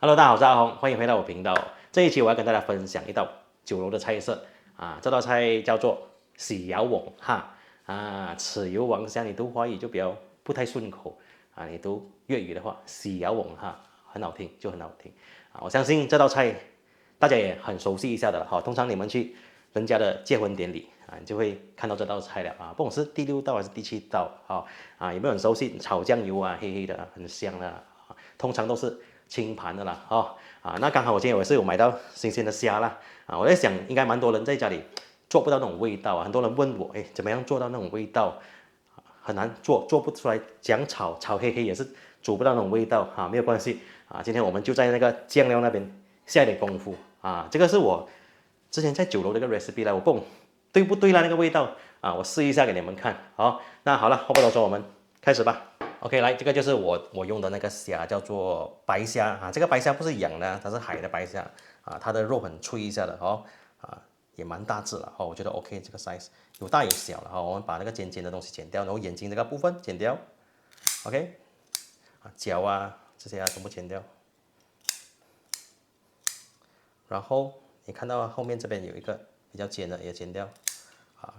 Hello，大家好，我是阿红，欢迎回到我频道。这一期我要跟大家分享一道酒楼的菜色啊，这道菜叫做喜肴王哈啊，豉油王虾，你读华语就比较不太顺口啊，你读粤语的话，喜肴王哈，很好听，就很好听啊。我相信这道菜大家也很熟悉一下的了哈。通常你们去人家的结婚典礼啊，你就会看到这道菜了啊，不管是第6道还是第7道啊，有没有很熟悉？炒酱油啊，黑黑的，很香的啊，通常都是清盘的啦那刚好我今天也是有买到新鲜的虾啦啊，我在想应该蛮多人在家里做不到那种味道啊，很多人问我，哎，怎么样做到那种味道？很难做，做不出来，讲炒黑黑也是煮不到那种味道没有关系啊，今天我们就在那个酱料那边下一点功夫啊，这个是我之前在酒楼的一个 recipe 啦，我不懂对不对啦那个味道啊，我试一下给你们看。好，那好了，话不多说，我们开始吧。OK，来，这个就是我用的那个虾，叫做白虾啊。这个白虾不是养的，它是海的白虾啊，它的肉很脆一下的也蛮大只了我觉得 OK，这个 size 有大有小了我们把那个尖尖的东西剪掉，然后眼睛这个部分剪掉，OK，脚这些全部剪掉，然后你看到后面这边有一个比较尖的也剪掉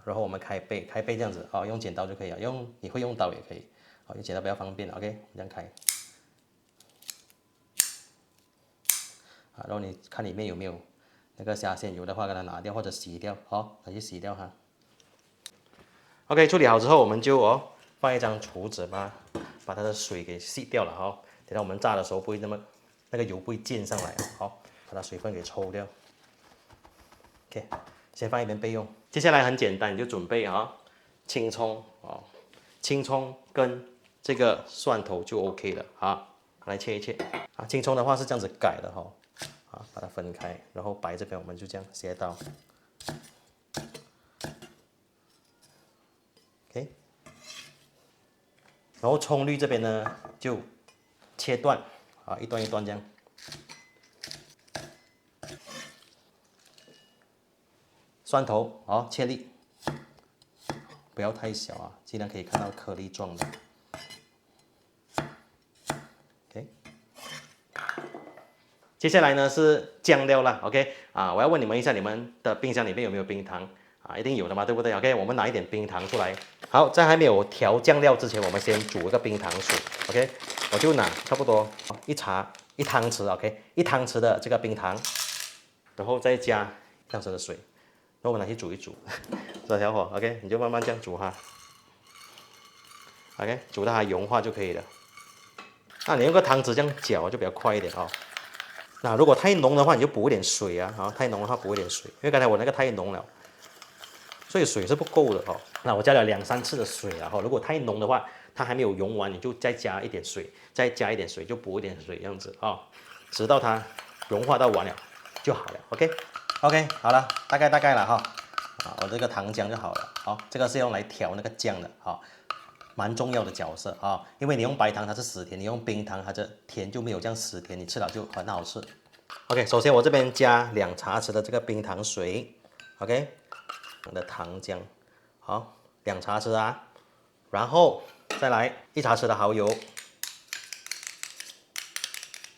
然后我们开背这样子用剪刀就可以了，你会用刀也可以用剪刀比较方便 OK， 这样开然后你看里面有没有那个虾线，有的话给它拿掉或者洗掉拿去洗掉哈。OK， 处理好之后我们就放一张厨子把它的水给吸掉了等到我们炸的时候不会那个油不会溅上来把它水分给抽掉。OK， 先放一边备用。接下来很简单，你就准备青葱青葱跟这个蒜头就 OK 了来切一切青葱的话是这样子改的把它分开，然后白这边我们就这样斜刀 ，OK， 然后葱绿这边呢就切断一段一段这样。蒜头切粒，不要太小尽量可以看到颗粒状的。OK， 接下来呢是酱料啦 ，OK 我要问你们一下，你们的冰箱里面有没有冰糖一定有的嘛，对不对 ？OK， 我们拿一点冰糖出来。好，在还没有调酱料之前，我们先煮一个冰糖水 ，OK， 我就拿差不多一汤匙 ，OK， 一汤匙的这个冰糖，然后再加1汤匙的水。然后我们拿去煮一煮，这小火 ，OK， 你就慢慢这样煮OK， 煮到它融化就可以了。你用个汤匙这样搅就比较快一点那如果太浓的话，你就补一点水太浓的话补一点水，因为刚才我那个太浓了，所以水是不够的那我加了2、3次的水如果太浓的话，它还没有融完，你就再加一点水，就补一点水，这样子直到它融化到完了就好了。OK， 好了，大概了我这个糖浆就好了这个是用来调那个酱的蛮重要的角色因为你用白糖它是死甜，你用冰糖它的甜就没有这样死甜，你吃了就很好吃。OK， 首先我这边加2茶匙的这个冰糖水 ，OK， 我的糖浆2茶匙然后再来1茶匙的蚝油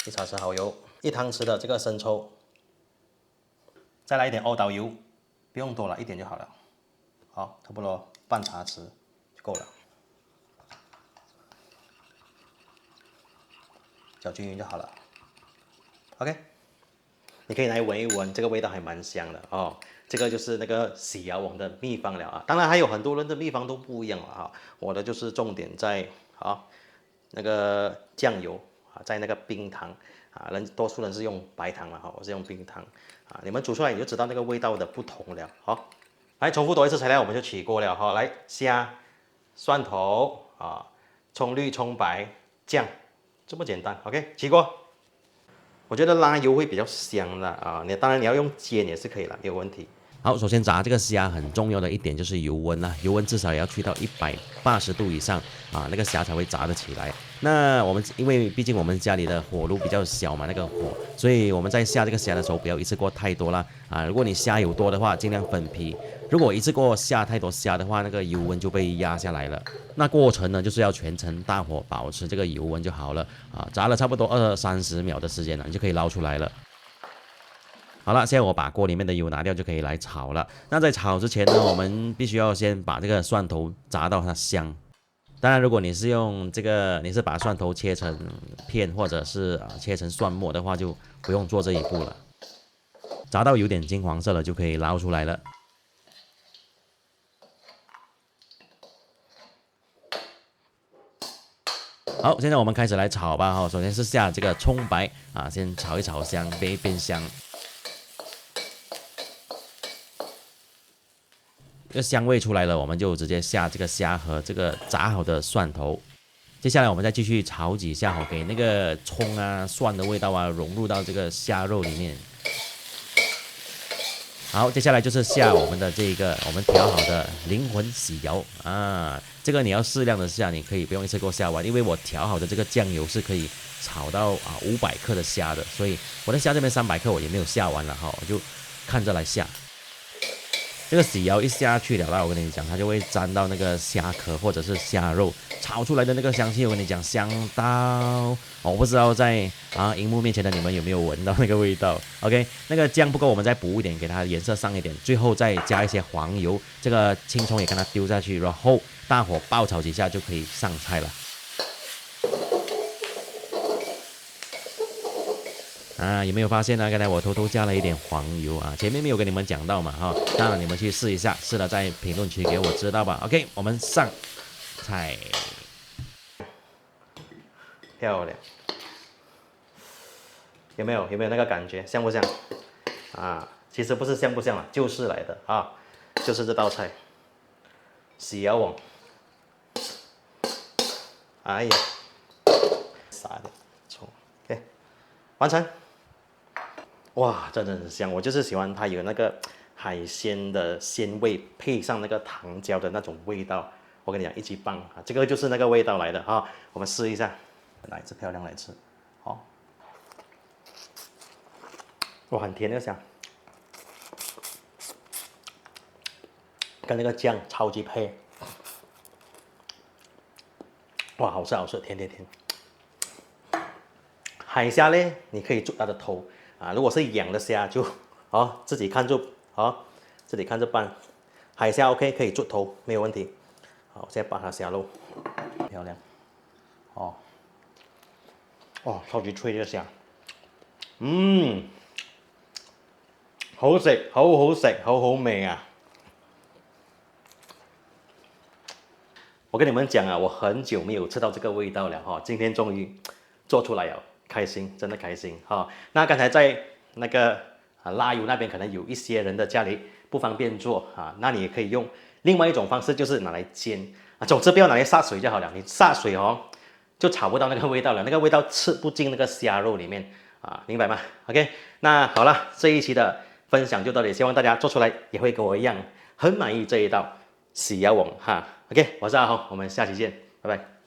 ，1茶匙蚝油，1汤匙的这个生抽。再来一点豆油，不用多了，一点就好了。差不多半茶匙就够了，搅均匀就好了。OK， 你可以来闻一闻，这个味道还蛮香的这个就是那个喜肴王的秘方了当然还有很多人的秘方都不一样了我的就是重点在那个酱油在那个冰糖多数人是用白糖了我是用冰糖你们煮出来你就知道那个味道的不同了来重复多一次材料，我们就起锅了来虾、蒜头葱绿、葱白、酱，这么简单 OK， 起锅。我觉得拉油会比较香的当然你要用煎也是可以了，没有问题。好，首先炸这个虾很重要的一点就是油温油温至少也要去到180度以上那个虾才会炸得起来。那我们因为毕竟我们家里的火炉比较小嘛，那个火，所以我们在下这个虾的时候不要一次过太多啦如果你虾油多的话，尽量分批。如果一次过下太多虾的话，那个油温就被压下来了。那过程呢，就是要全程大火保持这个油温就好了啊。炸了差不多20-30秒的时间呢，你就可以捞出来了。好了，现在我把锅里面的油拿掉，就可以来炒了。那在炒之前呢，我们必须要先把这个蒜头炸到它香。当然，如果你是用这个，你是把蒜头切成片，或者是切成蒜末的话，就不用做这一步了。炸到有点金黄色了，就可以捞出来了。好，现在我们开始来炒吧哈。首先是下这个葱白啊，先炒一炒香，变香。这个香味出来了，我们就直接下这个虾和这个炸好的蒜头。接下来我们再继续炒几下哈，给那个葱啊、蒜的味道啊融入到这个虾肉里面。好，接下来就是下我们的这个我们调好的灵魂喜油啊，这个你要适量的下，你可以不用一次给我下完，因为我调好的这个酱油是可以炒到500克的虾的，所以我的虾这边300克我也没有下完了哈，我就看着来下。这个喜油一下去了，我跟你讲，它就会沾到那个虾壳或者是虾肉，炒出来的那个香气，我跟你讲，香到我不知道在荧幕面前的你们有没有闻到那个味道 ？OK， 那个酱不够，我们再补一点，给它颜色上一点，最后再加一些黄油，这个青葱也跟它丢下去，然后大火爆炒几下就可以上菜了。有没有发现呢？刚才我偷偷加了一点黄油啊，前面没有跟你们讲到嘛哈，当然你们去试一下，试了在评论区给我知道吧。OK， 我们上菜，漂亮，有没有那个感觉，像不像？其实不是像不像就是来的就是这道菜，喜油王，哎呀，撒点葱 ，OK， 完成。哇，真的很香！我就是喜欢它有那个海鲜的鲜味，配上那个糖椒的那种味道。我跟你讲，一级棒这个就是那个味道来的我们试一下，拿一只漂亮来吃，好，哇，很甜的香，跟那个酱超级配，哇，好吃好吃，甜。海虾呢，你可以做它的头。如果是养的虾就自己看着自己看着办。海虾 OK 可以做头没有问题。好，现在把它虾肉，漂亮，哇，超级脆的虾，好食，好食，好味啊！我跟你们讲我很久没有吃到这个味道了今天终于做出来了。开心，真的开心那刚才在那个辣油那边，可能有一些人的家里不方便做那你也可以用另外一种方式，就是拿来煎总之不要拿来杀水就好了。你杀水就炒不到那个味道了，那个味道吃不进那个虾肉里面明白吗 ？OK， 那好了，这一期的分享就到这里，希望大家做出来也会跟我一样很满意这一道喜油王OK， 我是阿豪，我们下期见，拜拜。